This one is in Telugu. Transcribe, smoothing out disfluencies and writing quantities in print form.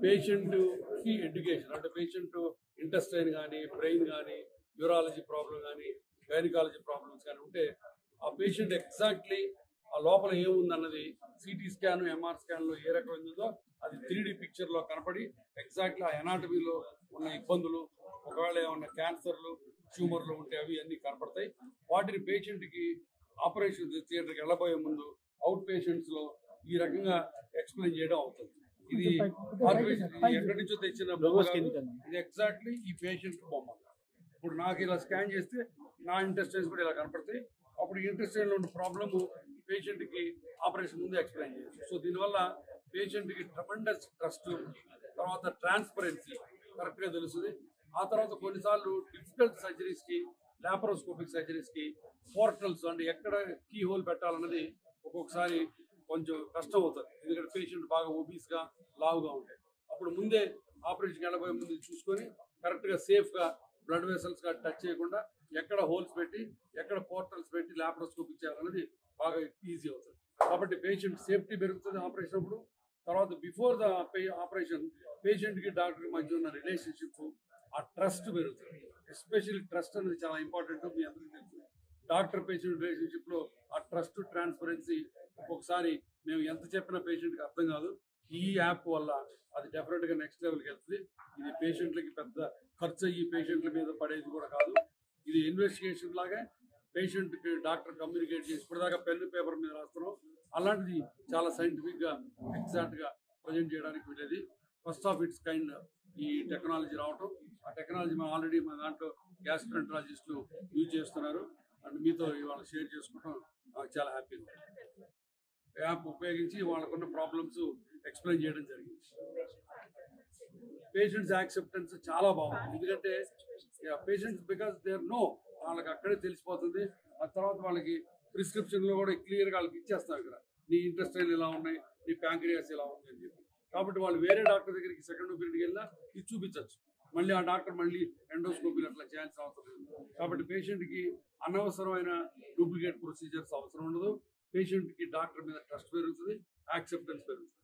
పేషెంట్కి ఎడ్యుకేషన్ అంటే పేషెంట్ ఇంటెస్టైన్ కానీ బ్రెయిన్ కానీ యూరాలజీ ప్రాబ్లం కానీ గైనకాలజీ ప్రాబ్లమ్స్ కానీ ఉంటే ఆ పేషెంట్ ఎగ్జాక్ట్లీ ఆ లోపల ఏముందన్నది సిటీ స్కాన్ ఎంఆర్ స్కాన్లో ఏ రకం ఉందో అది 3D పిక్చర్లో కనపడి ఎగ్జాక్ట్లీ ఆ ఎనాటమీలో ఉన్న ఇబ్బందులు ఒకవేళ ఏమన్నా క్యాన్సర్లు ట్యూమర్లు ఉంటే అవి అన్నీ కనపడతాయి. వాటిని పేషెంట్కి ఆపరేషన్ థియేటర్కి వెళ్ళబోయే ముందు అవుట్ పేషెంట్స్లో ఈ రకంగా ఎక్స్ప్లెయిన్ చేయడం అవుతుంది. ఇది ఎక్కడి నుంచో తెచ్చిన బొమ్మ కాదు, ఇది ఎగ్జాక్ట్లీ ఈ పేషెంట్ బొమ్మ. ఇప్పుడు నాకు ఇలా స్కాన్ చేస్తే నా ఇంటెస్టైన్స్ కూడా ఇలా కనపడతాయి. అప్పుడు ఇంటెస్టైన్లో ఉన్న ప్రాబ్లము పేషెంట్కి ఆపరేషన్ ముందు ఎక్స్ప్లెయిన్ చేయొచ్చు. సో దీనివల్ల పేషెంట్కి ట్రమెండస్ ట్రస్ట్, తర్వాత ట్రాన్స్పరెన్సీ కరెక్ట్గా తెలుస్తుంది. ఆ తర్వాత కొన్నిసార్లు డిఫికల్ట్ సర్జరీస్కి, లాప్రోస్కోపిక్ సర్జరీస్కి పోర్టల్స్ అంటే ఎక్కడ కీ హోల్ పెట్టాలన్నది ఒక్కొక్కసారి కొంచెం కష్టం అవుతుంది. ఎందుకంటే పేషెంట్ బాగా ఒబీస్గా లావుగా ఉంటాయి. అప్పుడు ముందే ఆపరేషన్కి వెళ్ళబోయే ముందు చూసుకొని కరెక్ట్గా సేఫ్గా బ్లడ్ వెసల్స్గా టచ్ చేయకుండా ఎక్కడ హోల్స్ పెట్టి ఎక్కడ పోర్టల్స్ పెట్టి లాప్రోస్కోపీ చేయాలన్నది బాగా ఈజీ అవుతుంది. కాబట్టి పేషెంట్ సేఫ్టీ పెరుగుతుంది ఆపరేషన్ అప్పుడు. తర్వాత బిఫోర్ ద ఆపరేషన్ పేషెంట్కి డాక్టర్కి మధ్య ఉన్న రిలేషన్షిప్, ఆ ట్రస్ట్ పెరుగుతుంది. ఎస్పెషల్లీ ట్రస్ట్ అనేది చాలా ఇంపార్టెంట్. మీ అందరికీ తెలుసు డాక్టర్ పేషెంట్ రిలేషన్షిప్లో ఆ ట్రస్ట్, ట్రాన్స్పరెన్సీ ఒక్కొక్కసారి మేము ఎంత చెప్పినా పేషెంట్కి అర్థం కాదు. ఈ యాప్ వల్ల అది డెఫినెట్గా నెక్స్ట్ లెవెల్కి వెళ్తుంది. ఇది పేషెంట్లకి పెద్ద ఖర్చు అయ్యి పేషెంట్ల మీద పడేది కూడా కాదు. ఇది ఇన్వెస్టిగేషన్ లాగా పేషెంట్కి డాక్టర్ కమ్యూనికేట్ చేసి ఇప్పటిదాకా పెన్ను పేపర్ మీద రాస్తున్నాం, అలాంటిది చాలా సైంటిఫిక్గా ఎగ్జాక్ట్గా ప్రజెంట్ చేయడానికి వెళ్ళేది. ఫస్ట్ ఆఫ్ ఇట్స్ కైండ్ ఈ టెక్నాలజీ రావటం. ఆ టెక్నాలజీ మనం ఆల్రెడీ మన దాంట్లో గ్యాస్ట్రోఎంటరాలజిస్టులు యూజ్ చేస్తున్నారు. అండ్ మీతో ఇవాళ షేర్ చేసుకోవడం నాకు చాలా హ్యాపీగా ఉంది. యాప్ ఉపయోగించి వాళ్ళకున్న ప్రాబ్లమ్స్ ఎక్స్ప్లెయిన్ చేయడం జరిగింది. పేషెంట్స్ యాక్సెప్టెన్స్ చాలా బాగుంది. ఎందుకంటే పేషెంట్స్ బికాస్ దేర్ నో, వాళ్ళకి అక్కడే తెలిసిపోతుంది. ఆ తర్వాత వాళ్ళకి ప్రిస్క్రిప్షన్లో కూడా క్లియర్గా వాళ్ళకి ఇచ్చేస్తాం. ఇక్కడ నీ ఇంటెస్టైన్ ఇలా ఉన్నాయి, నీ ప్యాంక్రియాస్ ఇలా ఉంది అని చెప్పి. కాబట్టి వాళ్ళు వేరే డాక్టర్ దగ్గరికి సెకండ్ ఒపీనియన్కి వెళ్ళినా ఇది చూపించవచ్చు. మళ్ళీ ఆ డాక్టర్ మళ్ళీ ఎండోస్కోపీలు అట్లా చేయాల్సిన అవసరం లేదు. కాబట్టి పేషెంట్కి అనవసరమైన డూప్లికేట్ ప్రొసీజర్స్ అవసరం ఉండదు. పేషెంట్కి డాక్టర్ మీద ట్రస్ట్ పెరుగుతుంది, యాక్సెప్టెన్స్ పెరుగుతుంది.